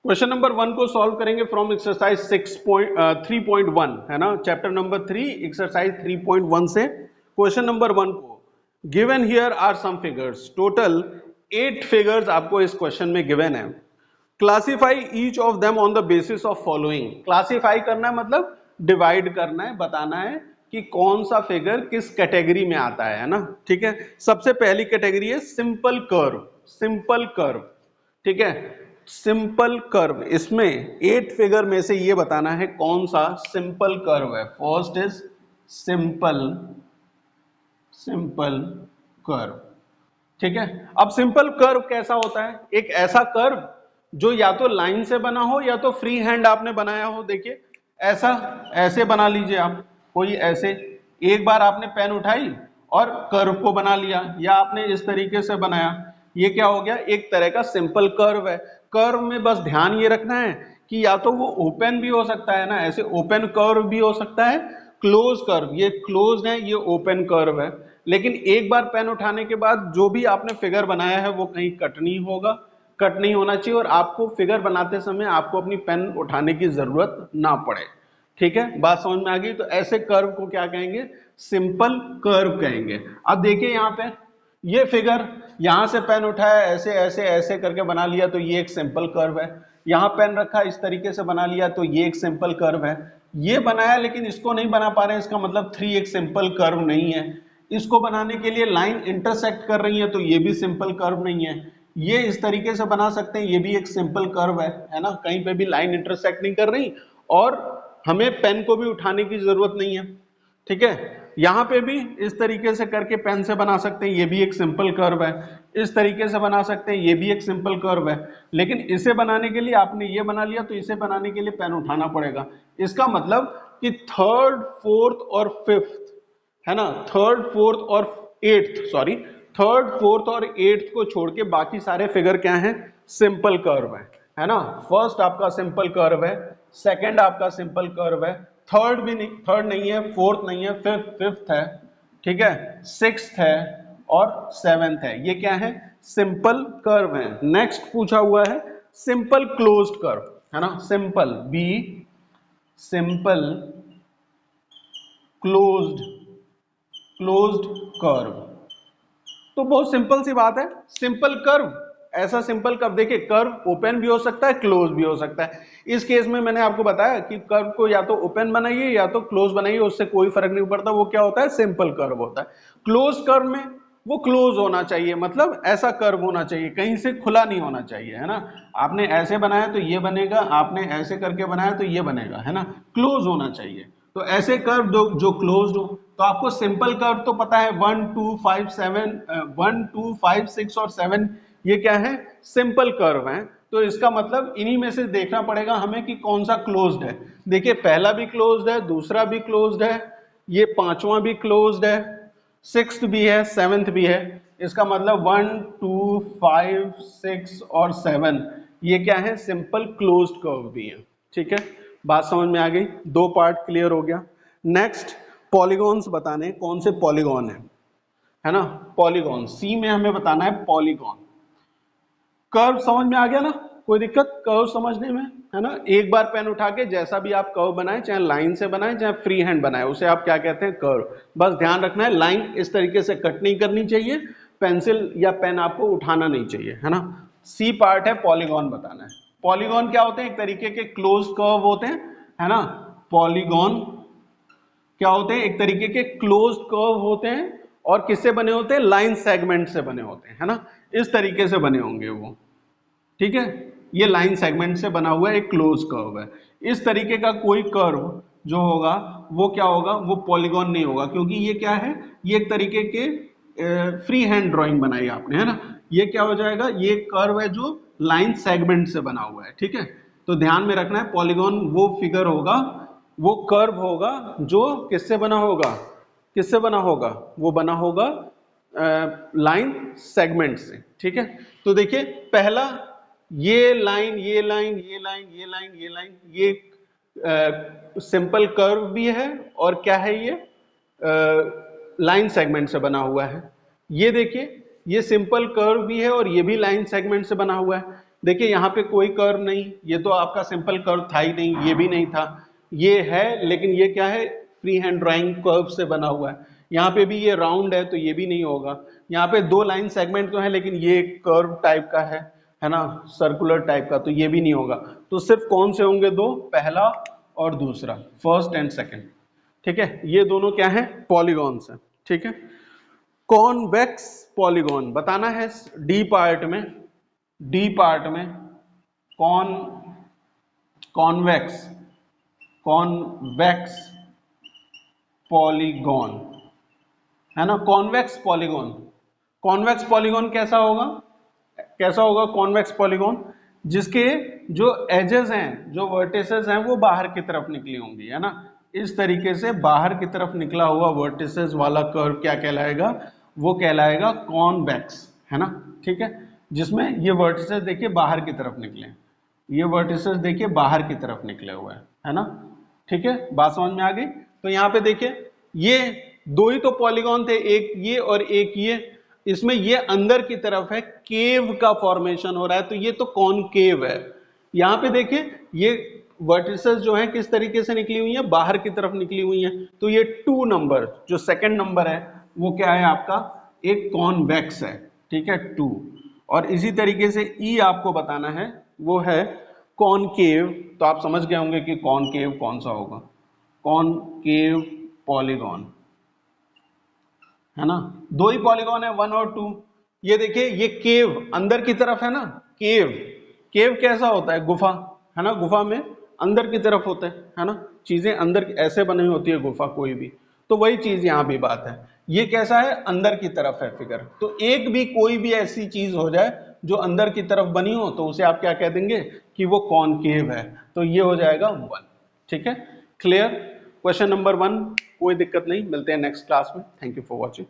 Question number 1 को solve करेंगे from exercise 3.1 है ना, चैप्टर नंबर 3 एक्सरसाइज 3.1 से। क्वेश्चन नंबर 1 को given here are some figures, total 8 figures आपको इस क्वेश्चन में गिवन है। Classify each of them on the basis of following. Classify करना है मतलब डिवाइड करना है, बताना है कि कौन सा फिगर किस कैटेगरी में आता है ना। ठीक है, सबसे पहली कैटेगरी है सिंपल कर्व। सिंपल कर्व, ठीक है, सिंपल कर्व। इसमें 8 फिगर में से ये बताना है कौन सा सिंपल कर्व है। First is simple curve. ठीक है, अब सिंपल कर्व कैसा होता है? एक ऐसा कर्व जो या तो लाइन से बना हो या तो फ्री हैंड आपने बनाया हो। देखिए ऐसा, ऐसे बना लीजिए आप, कोई ऐसे एक बार आपने पेन उठाई और कर्व को बना लिया, या आपने इस तरीके से बनाया, ये क्या हो गया? एक तरह का सिंपल कर्व है। कर्व में बस ध्यान ये रखना है कि या तो वो ओपन भी हो सकता है ना, ऐसे ओपन कर्व भी हो सकता है, क्लोज कर्व, ये क्लोज है, ये ओपन कर्व है। लेकिन एक बार पेन उठाने के बाद जो भी आपने फिगर बनाया है वो कहीं कट नहीं होगा, कट नहीं होना चाहिए, और आपको फिगर बनाते समय आपको अपनी पेन उठाने की जरूरत ना पड़े। ठीक है, बात समझ में आ गई? तो ऐसे कर्व को क्या कहेंगे? सिंपल कर्व कहेंगे। अब देखिए यहाँ पे ये फिगर, यहां से पेन उठाया, ऐसे ऐसे ऐसे करके बना लिया, तो ये एक सिंपल कर्व है। यहां पेन रखा, इस तरीके से बना लिया, तो ये एक सिंपल कर्व है। ये बनाया लेकिन इसको नहीं बना पा रहे हैं, इसका मतलब 3 एक सिंपल कर्व नहीं है। इसको बनाने के लिए लाइन इंटरसेक्ट कर रही है, तो ये भी सिंपल कर्व नहीं है। ये इस तरीके से बना सकते हैं, ये भी एक सिंपल कर्व है ना, कहीं पे भी लाइन इंटरसेक्ट नहीं कर रही और हमें पेन को भी उठाने की जरूरत नहीं है। ठीक है, यहां पे भी इस तरीके से करके पेन से बना सकते हैं, ये भी एक सिंपल कर्व है। इस तरीके से बना सकते हैं, ये भी एक सिंपल कर्व है। लेकिन इसे बनाने के लिए आपने ये बना लिया, तो इसे बनाने के लिए पेन उठाना पड़ेगा। इसका मतलब कि थर्ड, फोर्थ और फिफ्थ, है ना, थर्ड, फोर्थ और एट्थ, सॉरी, थर्ड, फोर्थ और एट्थ को छोड़ के बाकी सारे फिगर क्या हैं? सिंपल कर्व है ना। फर्स्ट आपका सिंपल कर्व है, सेकंड आपका सिंपल कर्व है, थर्ड भी नहीं, थर्ड नहीं है, फोर्थ नहीं है, फिफ्थ है, ठीक है, सिक्स्थ है और सेवेंथ है। ये क्या है? सिंपल कर्व है। नेक्स्ट पूछा हुआ है सिंपल क्लोज्ड कर्व, है ना, simple B, simple closed curve. तो बहुत सिंपल सी बात है, सिंपल कर्व, ऐसा सिंपल कर्व। देखिए कर्व ओपन भी हो सकता है, क्लोज भी हो सकता है। इस केस में मैंने आपको बताया कि कर्व को या तो ओपन बनाइए या तो क्लोज बनाइए, उससे कोई फर्क नहीं पड़ता, वो क्या होता है? सिंपल कर्व होता है। क्लोज कर्व में वो क्लोज होना चाहिए, मतलब ऐसा कर्व होना चाहिए, कहीं से खुला नहीं होना चाहिए, है ना। आपने ऐसे बनाया तो ये बनेगा, आपने ऐसे करके बनाया तो ये बनेगा, है ना, क्लोज होना चाहिए। तो ऐसे कर्व जो क्लोज्ड हो, तो आपको सिंपल कर्व तो पता है 1 2 5 7, 1 2 5 6 और 7, ये क्या है? सिंपल कर्व है। तो इसका मतलब इन्हीं में से देखना पड़ेगा हमें कि कौन सा क्लोज्ड है। देखिए पहला भी क्लोज्ड है, दूसरा भी क्लोज्ड है, ये पांचवा भी क्लोज्ड है, सिक्स्थ भी है, सेवेंथ भी है। इसका मतलब 1 2 5 6 और 7 ये क्या है? सिंपल क्लोज्ड कर्व भी है। ठीक है, बात समझ में आ गई? दो पार्ट क्लियर हो गया। नेक्स्ट पॉलीगॉन्स बताने, कौन से पॉलीगॉन है ना, पॉलीगॉन। सी में हमें बताना है पॉलीगॉन। कर्व समझ में आ गया ना, कोई दिक्कत कर्व समझने में, है ना। एक बार पेन उठा के जैसा भी आप कर्व बनाए, चाहे लाइन से बनाए चाहे फ्री हैंड बनाए, उसे आप क्या कहते हैं? कर्व। बस ध्यान रखना है लाइन इस तरीके से कट नहीं करनी चाहिए, पेंसिल या पेन आपको उठाना नहीं चाहिए, है ना। सी पार्ट है पॉलीगॉन बताना है। पॉलीगॉन क्या होते हैं? एक तरीके के क्लोज कर्व होते हैं, है ना। पॉलीगॉन क्या होते हैं? एक तरीके के क्लोज्ड कर्व होते हैं, और किससे बने होते हैं? लाइन सेगमेंट से बने होते हैं, है ना। इस तरीके से बने होंगे वो, ठीक है। ये लाइन सेगमेंट से बना हुआ एक क्लोज कर्व है। इस तरीके का कोई कर्व जो होगा वो क्या होगा? वो पॉलीगॉन नहीं होगा, क्योंकि ये क्या है? ये एक तरीके के फ्री हैंड ड्राइंग बनाई आपने, है ना। ये क्या हो जाएगा? ये कर्व है जो लाइन सेगमेंट से बना हुआ है, ठीक है। तो ध्यान में रखना है पॉलीगॉन वो फिगर होगा, वो कर्व होगा जो किससे बना होगा? किससे बना होगा? वो बना होगा लाइन सेगमेंट से, ठीक है। तो देखिए पहला, ये लाइन, ये लाइन, ये लाइन, ये लाइन, ये लाइन, ये सिंपल कर्व भी है, और क्या है? ये लाइन सेगमेंट से बना हुआ है। ये देखिए ये सिंपल कर्व भी है और ये भी लाइन सेगमेंट से बना हुआ है। देखिए यहाँ पे कोई कर्व नहीं, ये तो आपका सिंपल कर्व था ही नहीं, ये भी नहीं था, ये है लेकिन ये क्या है, फ्री हैंड ड्राइंग कर्व से बना हुआ है। यहाँ पे भी ये राउंड है तो ये भी नहीं होगा। यहाँ पे दो लाइन सेगमेंट तो है लेकिन ये कर्व टाइप का है ना, सर्कुलर टाइप का, तो ये भी नहीं होगा। तो सिर्फ कौन से होंगे दो, पहला और दूसरा, फर्स्ट एंड सेकंड। ठीक है, ये दोनों क्या है, पॉलीगॉन्स है। ठीक है, कॉन्वेक्स पॉलीगॉन बताना है डी पार्ट में, डी पार्ट में कॉन्वेक्स कॉन्वेक्स पॉलीगॉन है ना, कॉन्वेक्स पॉलीगॉन। कॉन्वेक्स पॉलीगॉन कैसा होगा, कैसा होगा कॉन्वेक्स पॉलीगॉन, जिसके जो एजेस हैं, जो वर्टिसेस हैं वो बाहर की तरफ निकली होंगी, है ना। इस तरीके से बाहर की तरफ निकला हुआ वर्टिसेस वाला कर्व क्या कहलाएगा, वो कहलाएगा कॉन्वेक्स, है ना। ठीक है, जिसमें ये वर्टिसेस देखिए बाहर की तरफ निकले, ये वर्टिसेस देखिए बाहर की तरफ निकले हुए हैं, है ना। ठीक है, बात समझ में आ गई। तो यहाँ पे देखिए ये दो ही तो पॉलीगॉन थे, एक ये और एक ये, इसमें ये अंदर की तरफ है, केव का फॉर्मेशन हो रहा है, तो ये तो कॉनकेव है। यहाँ पे देखिए ये वर्टिसेस जो है किस तरीके से निकली हुई है, बाहर की तरफ निकली हुई है, तो ये 2 नंबर, जो सेकंड नंबर है वो क्या है आपका, एक कॉन्वेक्स है। ठीक है, 2। और इसी तरीके से ई आपको बताना है, वो है कॉनकेव। तो आप समझ गए होंगे कि कॉनकेव कौन सा होगा, कॉनकेव पॉलीगॉन, है ना। दो ही पॉलीगॉन है, 1 और 2। ये देखिए ये केव अंदर की तरफ है ना, केव, केव कैसा होता है, गुफा, है ना, गुफा में अंदर की तरफ होता है ना, चीजें अंदर ऐसे बनी होती है गुफा कोई भी, तो वही चीज यहाँ भी बात है, ये कैसा है, अंदर की तरफ है फिगर। तो एक भी कोई भी ऐसी चीज हो जाए जो अंदर की तरफ बनी हो तो उसे आप क्या कह देंगे कि वो कॉनकेव है, तो ये हो जाएगा 1। ठीक है, क्लियर। क्वेश्चन नंबर 1 कोई दिक्कत नहीं, मिलते हैं नेक्स्ट क्लास में। Thank you for watching.